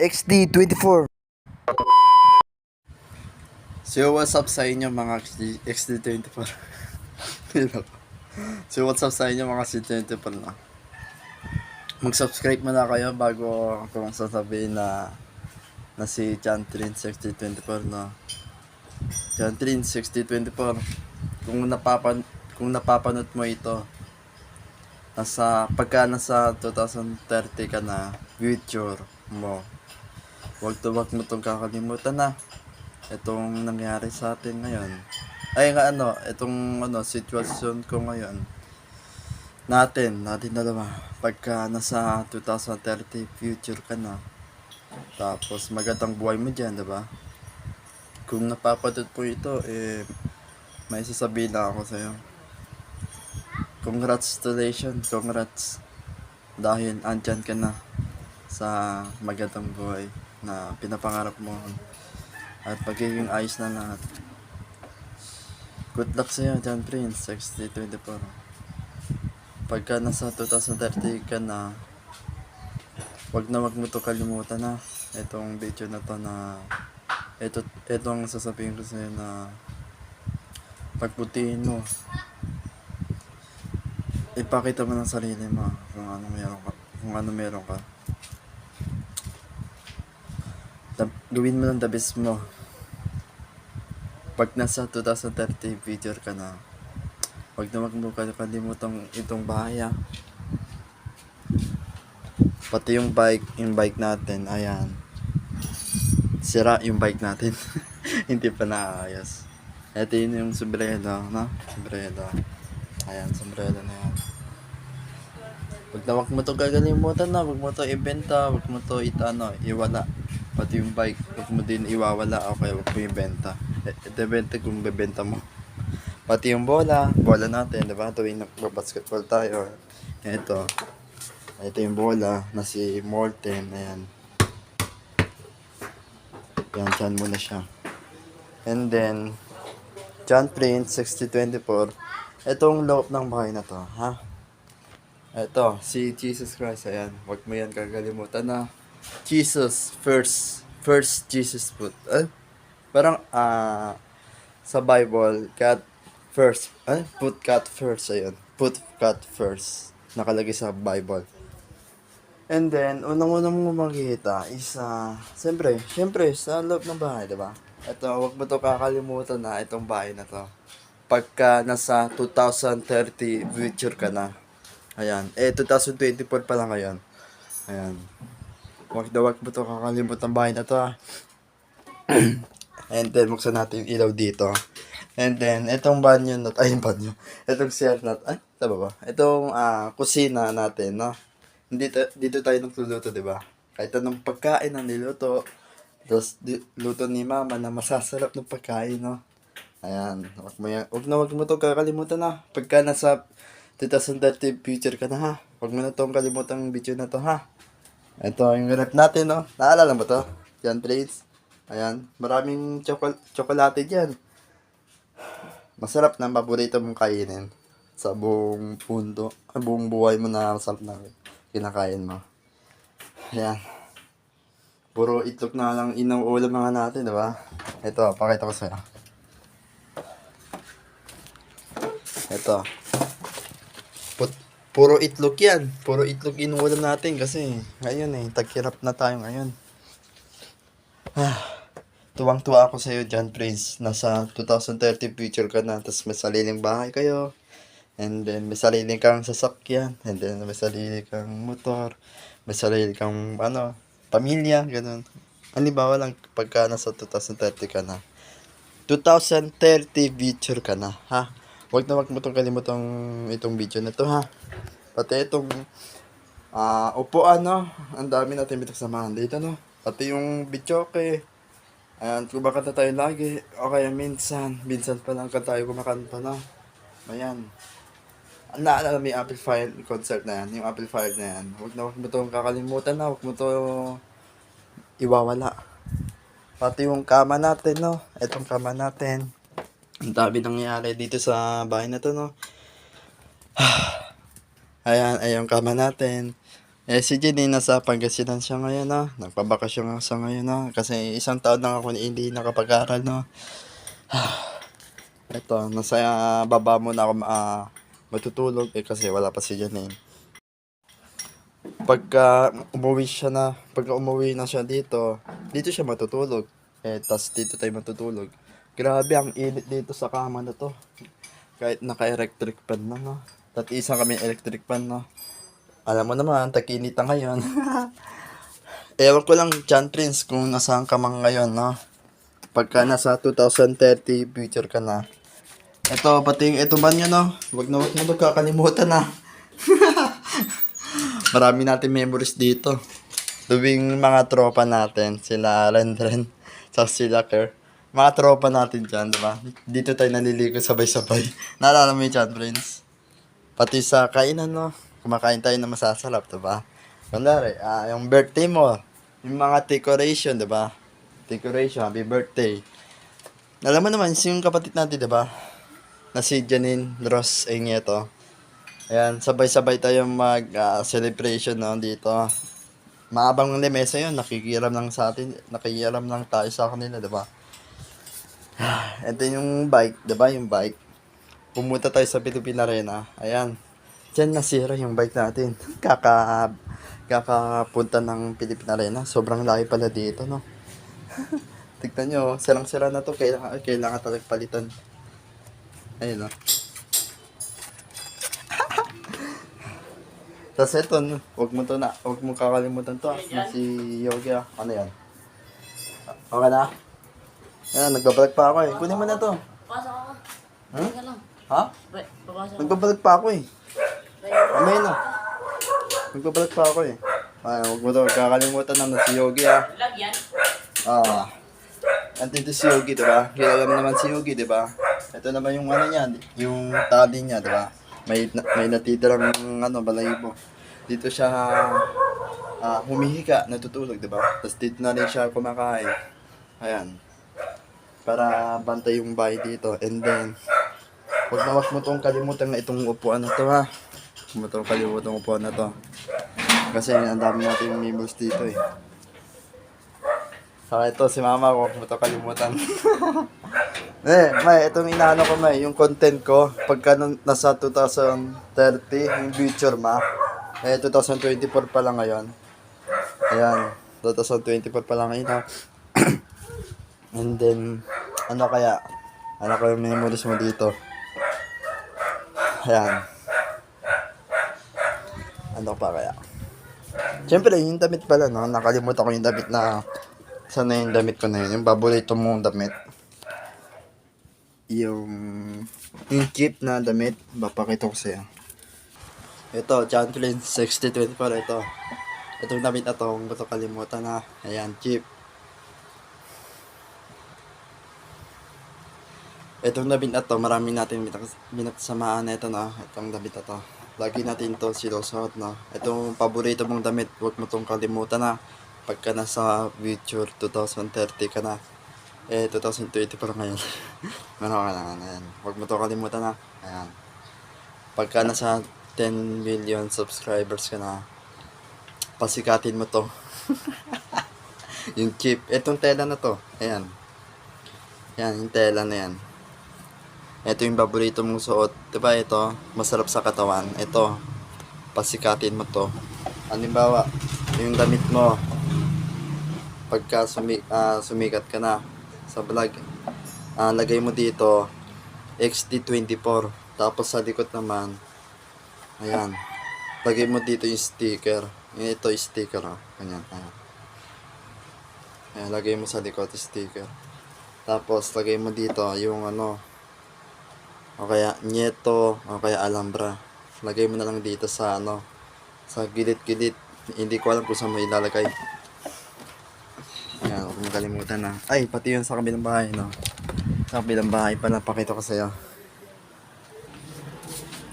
XD24. So what's up sa inyo mga XD24? So what's up sa inyo mga XD24 na? Mag-subscribe muna kayo bago akong sasabihin na si Chantrin 6024 na. Chantrin 6024. Kung napapanood mo ito, pagka nasa 2030 ka na, future mo, wag mo itong kakalimutan na itong nangyari sa atin ngayon. Itong sitwasyon ko ngayon natin dalawa. Pagka nasa 2030 future ka na, tapos magandang buhay mo dyan, diba? Kung napapanood po ito, may sasabihin lang ako sa'yo. Congrats. Dahil andyan ka na sa magandang buhay na pinapangarap mo at pagiging ayos na lahat. Good luck sa'yo, John Prince, 6024. Pagka nasa 2030 ka na, wag mo to kalimutan na itong video na to na itong sasabihin ko sa'yo na pagputihin mo. Ipakita mo ng sarili mo kung ano meron ka. Gawin mo ng the best mo. Pag nasa 2030 future ka na, wag mo kalimutan itong bahay. Pati yung bike natin, ayan. Sira yung bike natin. Hindi pa naayos. Ito yun yung sombrero, no? Sombrero. Ayan, sombrero na yan. Wag mo to gagalimutan na, wag mo to ibenta, wag mo to iwala. Pati yung bike, wag mo din iwawala, okay, wag mo ibenta. Ito benta kung bebenta mo. Pati yung bola natin, diba? Tuwing nagbabasketball tayo. Ito yung bola na si Morten, ayan. Yan muna siya. And then, John Prince, 6024. Itong loob ng bahay na to, ha? Ito, si Jesus Christ, ayan. Huwag mo yan kakalimutan na. Jesus, first Jesus put. Parang, sa Bible, put God first, ayan. Put God first. Nakalagay sa Bible. And then, unang-unang mo makikita is, siyempre, sa loob ng bahay, diba? Ito, huwag mo to kakalimutan na itong bahay na to. Pagka nasa 2030 future ka na. Ayan. 2024 pa lang ngayon. Ayan. Wag mo to kakalimutan bahay na to, ha. And then, buksan natin yung ilaw dito. And then, itong banyo. Itong CR na, tama ba? Itong kusina natin, no? Dito tayo nagluluto, diba? Kahit anong pagkain ang niluto. Tapos, luto ni mama na masasarap ng pagkain, no? Ayan, wag mo to kakalimutan na. Pagka nasa 2030 future ka na, ha. Wag mo na tong kalimutan ng video na to, ha. Ito yung rep natin, no. Naalala mo to? Yan, please. Ayan, maraming tsokolate dyan. Masarap na, paborito mong kainin sa buong buong buhay mo na masarap na kinakain mo. Ayan. Puro itlog na lang inuulam mga natin, diba? Ito, pakita ko sa'yo. Ito. Puro itlog yan. Puro itlog inuulam natin kasi ngayon taghirap na tayo ngayon. Tuwang-tuwa ako sa'yo, John Prince. Nasa 2030 future ka na, tapos may sariling bahay kayo. And then may sarili kang sasakyan. And then may sarili kang motor. May sarili kang pamilya, ganun. Halimbawa lang pagka nasa 2030 ka na. 2030 future ka na, ha? Wag mo itong kalimutan itong video na to, ha? Pati itong upuan, no? Ang dami natin samahan dito, no? Pati yung bityoke. Ayan, kumakanta tayo lagi. O kaya minsan pa lang tayo kumakanta, no? Ayan. Naalala mo yung amplifier concert na yan, yung amplifier na yan. Wag mo itong kakalimutan na, wag mo ito iwawala. Pati yung kama natin, no? Itong kama natin. Ang dami nangyayari dito sa bahay na to, no? Ayan, yung kama natin. Si Jenny nasa Pangasinan siya ngayon, no? Nagpabakasyon nga siya ngayon, no? Kasi isang taon na ako hindi nakapag-aral, no? Ito, nasa baba muna ako matutulog kasi wala pa si Janine. Pagka umuwi na siya dito siya matutulog. Tas dito tayo matutulog. Grabe, ang init dito sa kama na to. Kahit naka-electric fan na, no? Isa kami electric fan, no? Alam mo naman, tag-init na ngayon. Ewan ko lang, John Prince, kung nasaan ka man ngayon, no? Pagka nasa 2030 future ka na. Ito banyo, no? Wag mo kakalimutan na. Marami natin memories dito. Tuwing mga tropa natin, sila Rendren, sa sila Kerr. Mga tropa natin dyan, diba? Dito tayo naliligo sabay-sabay. Naalala mo yung John Prince? Pati sa kainan, no? Kumakain tayo na masasarap, diba? Kundari, yung birthday mo, yung mga decoration, diba? Decoration, happy birthday. Alam mo naman, yung kapatid natin, diba? Na si Janine Ross Enieto. Ayan, sabay-sabay tayong celebration no, dito. Maabang ng lemesa yun, nakikiram lang sa atin, nakikiram lang tayo sa kanila, diba? Ito yung bike, diba? Yung bike. Pumunta tayo sa Philippine Arena. Ayan. Diyan nasira yung bike natin. Kakapunta ng Philippine Arena. Sobrang laki pala dito, no? Tignan nyo, sirang-sira na to. Kailangan talagang palitan. Ayun, no? Tapos ito, huwag mo kakalimutan to. Si Yogi, Ano yan? Okay na? Ayan, nagbabalag pa ako eh. Kunin mo na to. Pasok ako. Hmm? Teka lang. Ha? Papasok ako. Nagbabalag pa ako eh. Amay na. Nagbabalag pa ako eh. Huwag mo to kakalimutan na si Yogi Vlog yan? Andito si Yogi, diba? Kilala mo naman si Yogi, diba? Ito naman yung ano niya, yung tali niya, diba? May natitirang balahibo. Dito siya humihiga, natutulog, diba? Tapos dito na rin siya kumakain. Ayan. Para bantay yung bahay dito. And then, huwag mo itong kalimutan na itong upuan na to, ha? Huwag mo itong kalimutan ng upuan na to. Kasi ang dami natin yung memories dito, eh. Saka ito, si mama ko, huwag mo itong kalimutan. May, itong inaano ko, yung content ko, pagka nasa 2030, yung future, 2024 pa lang ngayon. Ayan, 2024 pa lang ngayon, ha? And then, ano ko yung memories mo dito? Ayan. Ano pa kaya? Siyempre, yung damit pala, no? Nakalimutan ko yung damit na, sana yung damit ko na yun, yung paborito mong damit. Yung cheap na damit, papakita ko sa'yo. Ito, John Prince 6024, ito. Itong damit na to, huwag mo ito kalimutan, na. Ayan, cheap. Itong damit na to, marami natin binaksamaan na ito, no? Itong damit na to. Lagi natin to sinusuot, no? Itong paborito mong damit, huwag mo itong kalimutan, na. Pagka nasa future 2030 ka na. 2020 pa lang ngayon. Meron ka lang, ayan. Huwag mo itong kalimutan, na. Ayan. Pagka nasa 10 million subscribers ka na, pasikatin mo to. Yung chip. Itong tela na to. Ayan. Yan, yung tela na yan. Ito yung paborito mong suot. Diba ito? Masarap sa katawan. Ito. Pasikatin mo to. Halimbawa, yung damit mo. Pagka sumikat ka na sa vlog. Lagay mo dito. XD24. Tapos sa likod naman. Ayan. Lagay mo dito yung sticker. Ito yung sticker. Ganyan. Ayan. Lagay mo sa likod yung sticker. Tapos, lagay mo dito yung o kaya Nieto, o kaya Alhambra. Lagay mo na lang dito sa sa gilid-gilid. Hindi ko alam kung saan mo ilalagay. Ayan, huwag mong kalimutan na. Ay, pati yun sa kabilang bahay, no? Sa kabilang bahay pa, napakita ko sa'yo.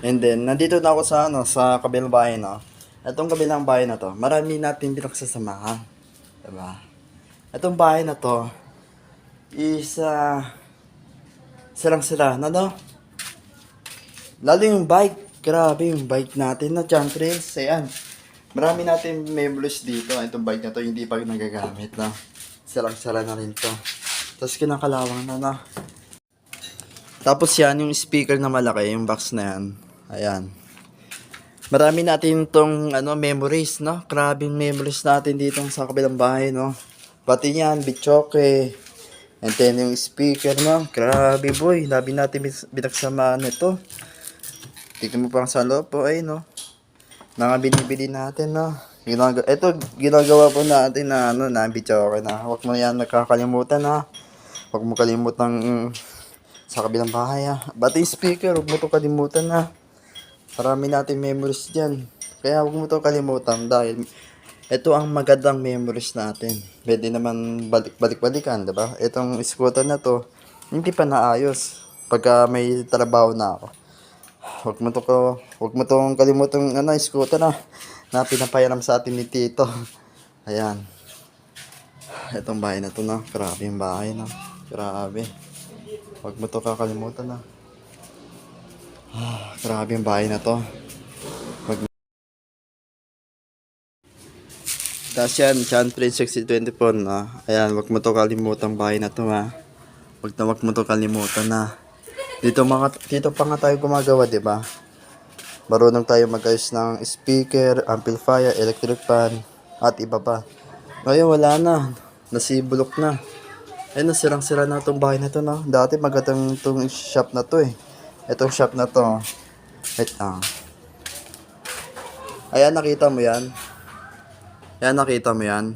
And then, nandito na ako sa kabilang bahay, no? Itong kabilang bahay na to, marami natin pinagsasamahan. Diba? Itong bahay na to, silang-sila, no? Lalo yung bike. Grabe yung bike natin na John Prince. Ayan. Marami natin memories dito. Itong bike na to, hindi pa nagagamit na. Sarang-sara na rin to. Tapos kinakalawang na na. Tapos yan, yung speaker na malaki, yung box na yan. Ayan. Marami natin tong memories, no? Grabing memories natin dito sa kabilang bahay, no? Pati yan, bitchoke. And then yung speaker, no? Grabe boy, labi natin binagsamaan nito. Tignan mo pang sa loob po, ay, no? Mga binibili natin, no? Ito, ginagawa po natin na, na bitchoke na. Huwag mo yan nakakalimutan, ha? Huwag mo kalimutan sa kabilang bahay, ha? Pati yung speaker, huwag mo to kalimutan, ha? Marami natin memories dyan. Kaya huwag mo to kalimutan dahil ito ang magandang memories natin. Pwede naman balik-balikan, diba? Itong scooter na to, hindi pa naayos. Pagka may trabaho na ako. Huwag mo tong kalimutan scooter na pinapayaram sa atin ni Tito. Ayan. Itong bahay na to na. Grabe yung bahay na. Grabe. Huwag mo to kakalimutan na. Grabe yung bahay na to. Tapos yan, John Prince 6024 na. Ayan, wag mo to kalimutan bahay na to ha. Wag mo to kalimutan na. Dito pa nga tayo gumagawa, di ba? Marunong tayo mag-ayos ng speaker, amplifier, electric fan, at iba pa. Ngayon wala na. Nasibulok na. Ayun, nasirang-sira na itong bahay na to, no? Dati magandang itong shop na to eh. Itong shop na to. Wait lang. Ayan, nakita mo yan? Ayan, nakita mo yan?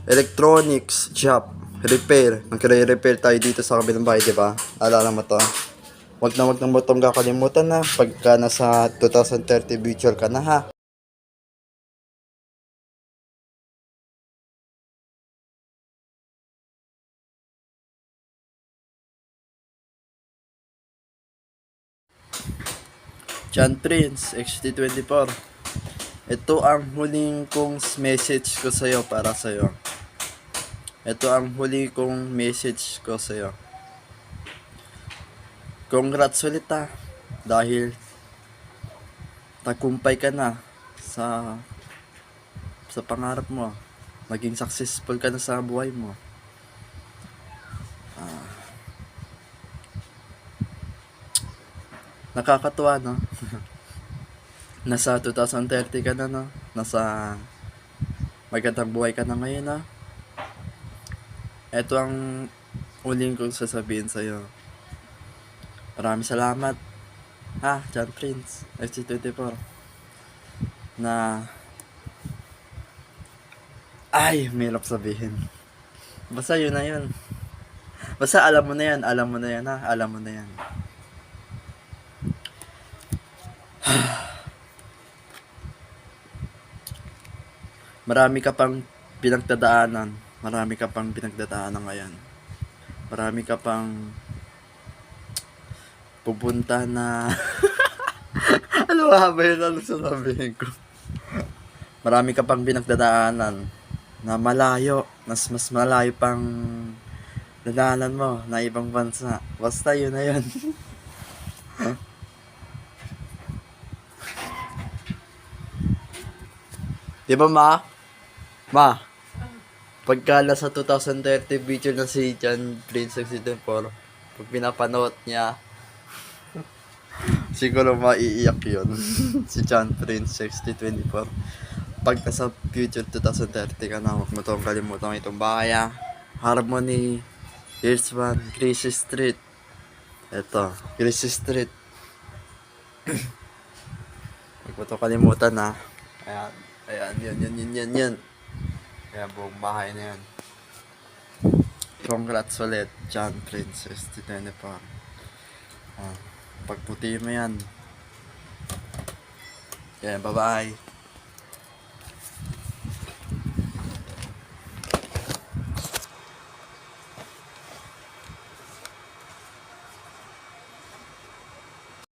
Electronics shop. Repair. Nagre-repair tayo dito sa kabilang bahay, di ba? Alala mo to? Wag na mo itong kakalimutan na pagka nasa 2030 future ka na ha. John Prince, XT24. Ito ang huling kong message ko sa'yo para sa'yo. Ito ang huling kong message ko sa'yo. Congrats ulit dahil tagumpay ka na sa pangarap mo. Maging successful ka na sa buhay mo. Nakakatuwa, no? Nasa 2030 ka na, no? Nasa magandang buhay ka na ngayon, no? Ito ang uling kong sasabihin sa'yo. Maraming salamat, John Prince, SC24, na mahirap sabihin. Basta yun na yun. Basta alam mo na yan, alam mo na yan. Marami ka pang pinagdadaanan ngayon. Marami ka pang pupunta na ano ba yun ang sasabihin ko? Marami ka pang pinagdadaanan na malayo, mas malayo pang dadaanan mo na ibang bansa. Basta yun na yun. Di ba Ma, pagka nasa 2030 video na si John Prince 64, pag pinapanood niya, siguro maiiyak yun. Si John Prince 6024. Pag nasa future 2030 ka na, huwag mo itong kalimutan itong bahay Harmony, Here's One, Gracie Street. Ito, Gracie Street. Huwag mo itong kalimutan Ayan, yan. Kaya buong bahay na yan. Congrats ulit, John Prince, ST24. Pagputi mo yan. Yeah, bye-bye.